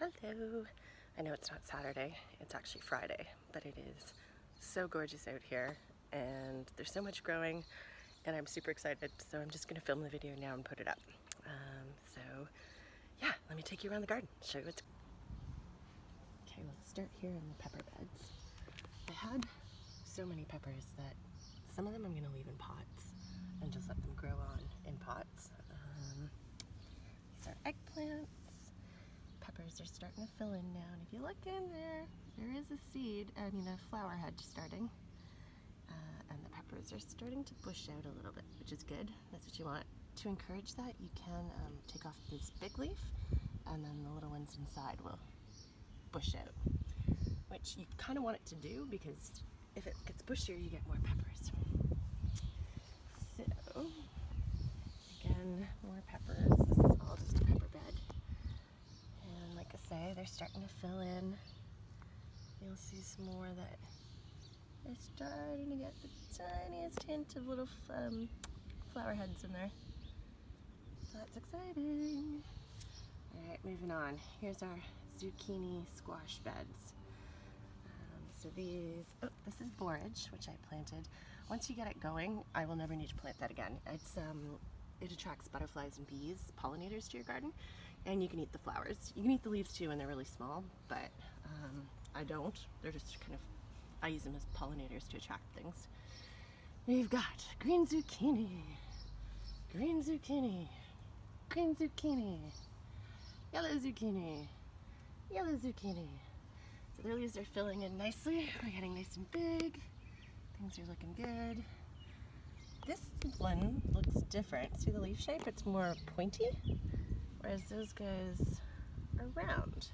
Hello! I know it's not Saturday, it's actually Friday, but it is so gorgeous out here and there's so much growing and I'm super excited, so I'm just going to film the video now and put it up. So yeah, let me take you around the garden, show you what's... Okay, let's start here in the pepper beds. I had so many peppers that some of them I'm going to leave in pots and just let them grow on in pots. These are eggplants. Peppers are starting to fill in now, and if you look in there, there is a flower head starting, and the peppers are starting to bush out a little bit, which is good. That's what you want. To encourage that, you can take off this big leaf, and then the little ones inside will bush out, which you kind of want it to do because if it gets bushier, you get more peppers. So, again, more peppers. This is all just a pepper bed. And like I say, they're starting to fill in. You'll see some more that they're starting to get the tiniest hint of little flower heads in there. That's exciting. Alright, moving on. Here's our zucchini squash beds. This is borage, which I planted. Once you get it going, I will never need to plant that again. It attracts butterflies and bees, pollinators to your garden, and you can eat the flowers. You can eat the leaves too when they're really small, but I don't. They're just I use them as pollinators to attract things. We've got green zucchini, green zucchini, green zucchini, yellow zucchini, yellow zucchini. So their leaves are filling in nicely. We're getting nice and big. Things are looking good. This one looks different. See the leaf shape? It's more pointy, whereas those guys are round.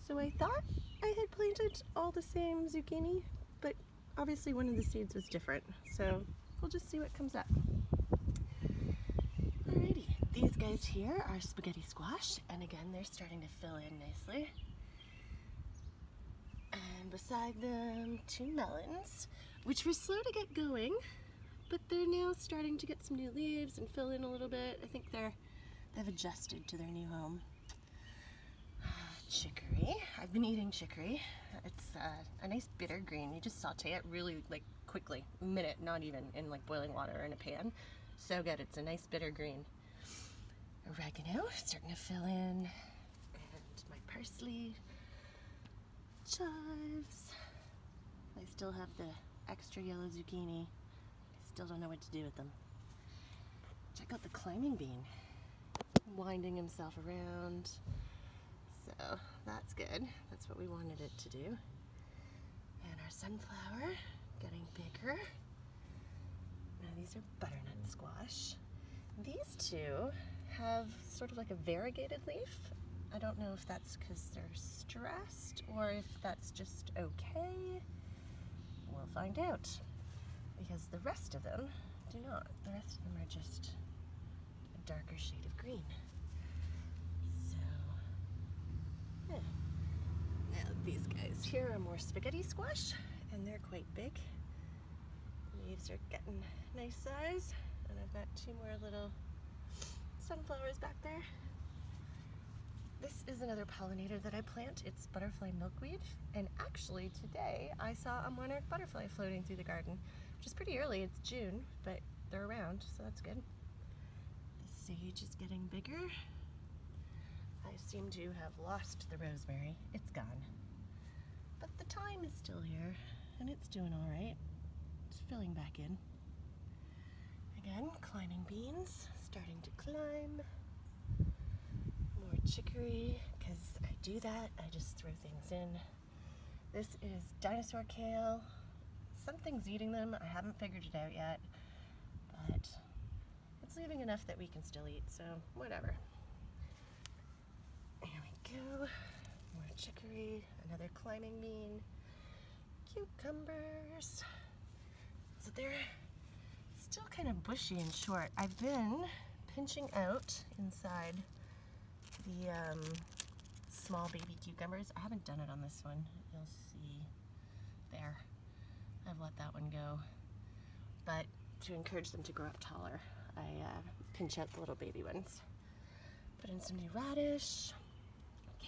So I thought I had planted all the same zucchini, but obviously one of the seeds was different. So we'll just see what comes up. Alrighty, these guys here are spaghetti squash, and again they're starting to fill in nicely. And beside them, two melons, which were slow to get going, but they're now starting to get some new leaves and fill in a little bit. I think they've adjusted to their new home. Chicory. I've been eating chicory. It's a nice bitter green. You just saute it really quickly, a minute, not even, in boiling water in a pan. So good. It's a nice bitter green. Oregano starting to fill in, and my parsley, chives. I still have the extra yellow zucchini. Still don't know what to do with them. Check out the climbing bean, winding himself around. So that's good. That's what we wanted it to do. And our sunflower getting bigger. Now these are butternut squash. These two have sort of like a variegated leaf. I don't know if that's because they're stressed or if that's just okay. We'll find out. Because the rest of them do not. The rest of them are just a darker shade of green. So, yeah. Now these guys here are more spaghetti squash, and they're quite big. The leaves are getting nice size, and I've got two more little sunflowers back there. This is another pollinator that I plant. It's butterfly milkweed, and actually today I saw a monarch butterfly floating through the garden, which is pretty early. It's June, but they're around, so that's good. The sage is getting bigger. I seem to have lost the rosemary. It's gone. But the thyme is still here, and it's doing all right. It's filling back in. Again, climbing beans, starting to climb. More chicory, because I do that. I just throw things in. This is Dinosaur Kale. Something's eating them. I haven't figured it out yet, but it's leaving enough that we can still eat, so whatever. Here we go. More chicory, another climbing bean, cucumbers. So they're still kind of bushy and short. I've been pinching out inside the small baby cucumbers. I haven't done it on this one. You'll see there. I've let that one go. But to encourage them to grow up taller, I pinch out the little baby ones. Put in some new radish,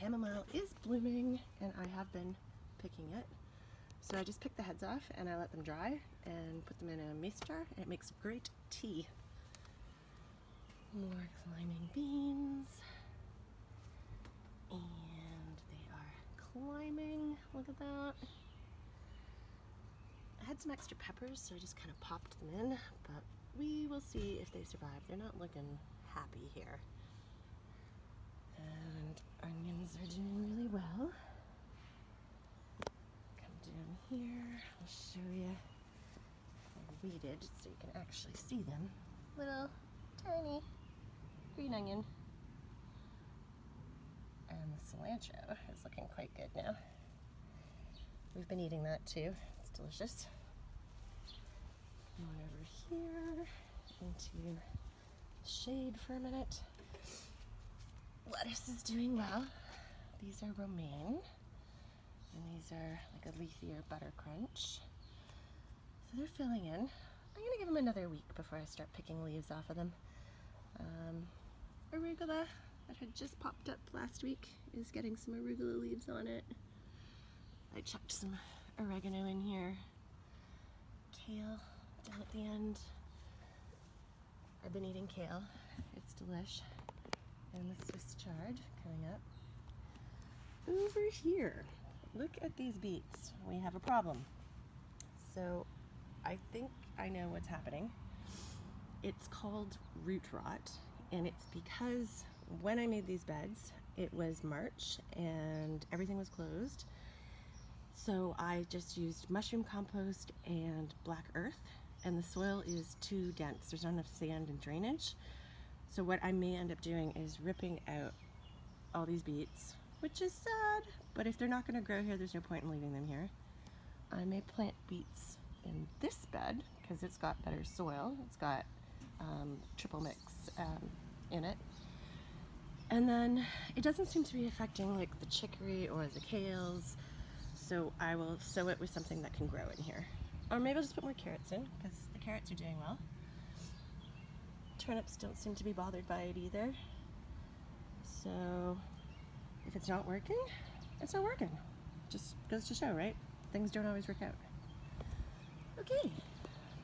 chamomile is blooming, and I have been picking it. So I just pick the heads off and I let them dry and put them in a mason jar, and it makes great tea. More climbing beans. And they are climbing. Look at that. I had some extra peppers, so I just kind of popped them in, but we will see if they survive. They're not looking happy here. And onions are doing really well. Come down here, I'll show you. They're weeded so you can actually see them. Little tiny green onion. And the cilantro is looking quite good now. We've been eating that too. It's delicious. Come on over here into the shade for a minute. Lettuce is doing well. These are romaine, and these are like a leafier butter crunch. So they're filling in. I'm gonna give them another week before I start picking leaves off of them. Arugula that had just popped up last week is getting some arugula leaves on it. I chucked some oregano in here. Kale down at the end. I've been eating kale. It's delish. And the Swiss chard coming up. Over here, look at these beets. We have a problem. So I think I know what's happening. It's called root rot, and it's because when I made these beds, it was March and everything was closed. So I just used mushroom compost and black earth, and the soil is too dense. There's not enough sand and drainage. So what I may end up doing is ripping out all these beets, which is sad, but if they're not going to grow here, there's no point in leaving them here. I may plant beets in this bed because it's got better soil. It's got triple mix in it. And then it doesn't seem to be affecting like the chicory or the kales, so I will sow it with something that can grow in here. Or maybe I'll just put more carrots in because the carrots are doing well. Turnips don't seem to be bothered by it either. So if it's not working, it's not working. Just goes to show, right? Things don't always work out. Okay,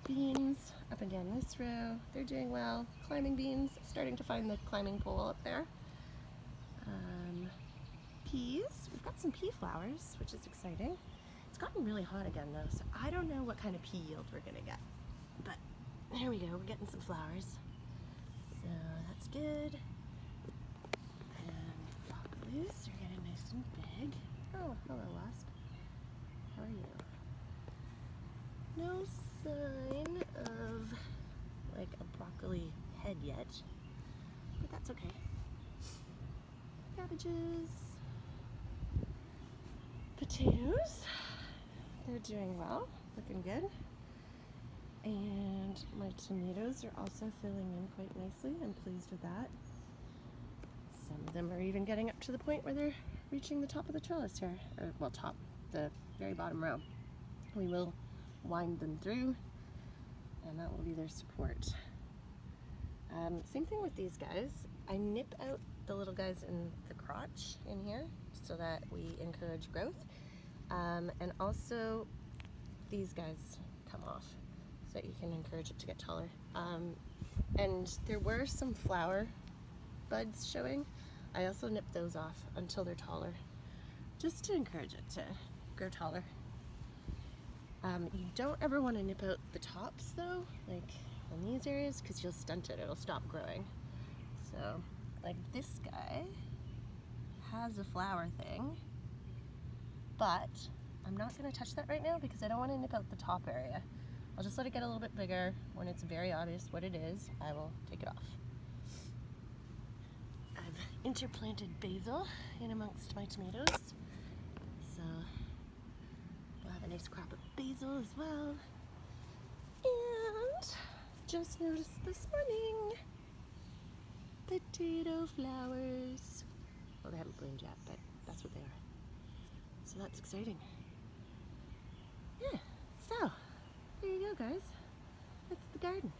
beans up and down this row. They're doing well. Climbing beans, starting to find the climbing pole up there. Peas, we've got some pea flowers, which is exciting. It's gotten really hot again though, so I don't know what kind of pea yield we're gonna get. But here we go, we're getting some flowers. So that's good. And broccolis are getting nice and big. Oh, hello wasp. How are you? No sign of like a broccoli head yet, but that's okay. Cabbages. Potatoes. They're doing well, looking good. And my tomatoes are also filling in quite nicely. I'm pleased with that. Some of them are even getting up to the point where they're reaching the top of the trellis here. Or, well, top, the very bottom row. We will wind them through, and that will be their support. Same thing with these guys. I nip out the little guys in the crotch in here so that we encourage growth. And also these guys come off so that you can encourage it to get taller. And there were some flower buds showing. I also nipped those off until they're taller, just to encourage it to grow taller. You don't ever want to nip out the tops though, like in these areas, because you'll stunt it, it'll stop growing. So like this guy has a flower thing, but I'm not going to touch that right now because I don't want to nip out the top area. I'll just let it get a little bit bigger. When it's very obvious what it is, I will take it off. I've interplanted basil in amongst my tomatoes, so we'll have a nice crop of basil as well. And just noticed this morning, potato flowers. Well, they haven't bloomed yet, but that's what they are. So that's exciting. Yeah, so there you go, guys. That's the garden.